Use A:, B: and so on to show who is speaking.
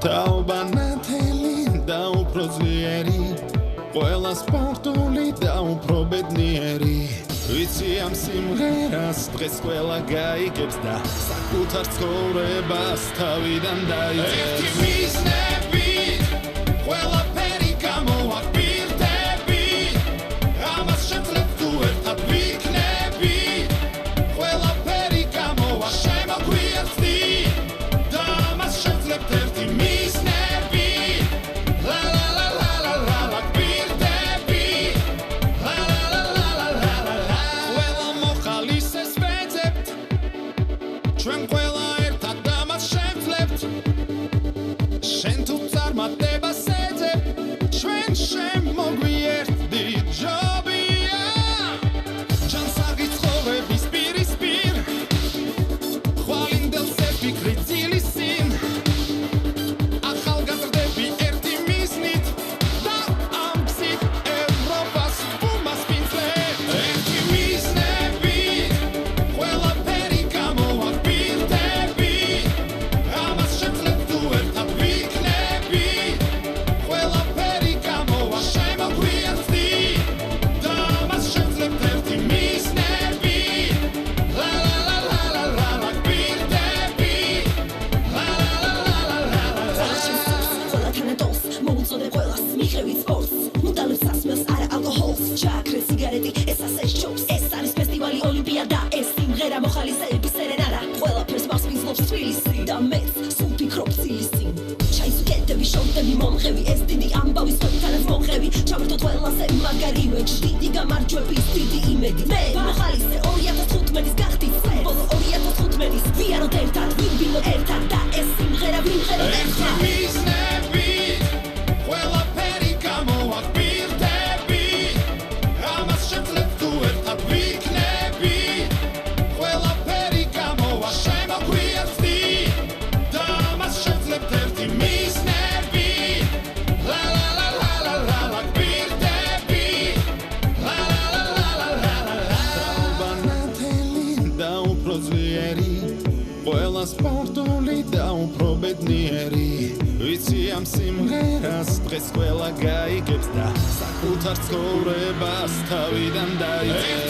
A: Taobanateli da upro zvieri Ყველა სპორტული და უფრო ბედნიერი ვიცი ამ სიმღერას დღეს ყველა გაიგებს და საკუთარ ცხოვრებას თავიდან დაიწყებს ერთი მიზნები ყველაფერი გამოაკვირდები ამას შეძლებ თუ ერთად ვიქნები ყველაფერი გამოვა შემოგვიერთდი და ამას შეძლებთ ერთი მიზნები ჩვენ ყველა ერთად ამას შევძლებთ შენ თუ წარმატებას ეძებ ჩვენ შემოგვიერთდი ჯობია ჯანსაღი ცხოვრების პირისპირ ხვალინდელზე ფიქრი ძილისინ ახალგაზრდები ერთი მიზნით და ამ გზით ევროპას უმასპინძლებ ერთი მიზნები ყველაფერი გამოაკვირდები ამას შეძლებ თუ ერთად ვიქნები ყველაფერი გამოვა შემოგვიერთდი და ამას შეძლებთ ერთი მიზნები ლა ლა ლა ლა ლა ლა ლა გვირდები ლა ლა ლა ლა ლა ლა ლა
B: ყველა თანატოლს მოუწოდე ყველას მიხრევით სპორტს მუდალებს სასმელს არა ალკოჰოლს ჩააქრე სიგარეტი ეს ასე შობს ეს არის ფესტივალი ოლიმპიადა ეს სიმღერა მოხალისეების სერენადა ყველაფერს მასპინძლობს თბილისი და მეც სულ ფიქრობ ცილისინ ჩაისუკეთები შორტები მომღები ეს დიდი ამბავი სწორთანაც მომღები ჩავერთოთ ყველასე მაგარი ვეჯ დიდი გამარჯვების დიდი იმედი მე მოხალისე 2015-ის გახდი ბოლო 2015-ის ვიაროთ ერთად ვინბილოთ ერთად და ეს სიმღერა ვიმღეროთ
A: ერთი მიზნები ყველაფერი გამოაკვირდები ამას შეძლებ თუ ერთად ვიქნები ყველაფერი გამოვა შემოგვიერთდი და ამას შეძლებთ ერთი მიზნები ლა ლა ლა ლა ლა ლა ლა გვირდები ლა ლა ლა ლა ლა ლა ლა Taobanateli da upro zvieri ყველა სპორტული და უფრო ბედნიერი ვიცი ამ სიმღერას დღეს ყველა გაიგებს და საკუთარ ცხოვრებას თავიდან დაიწყებს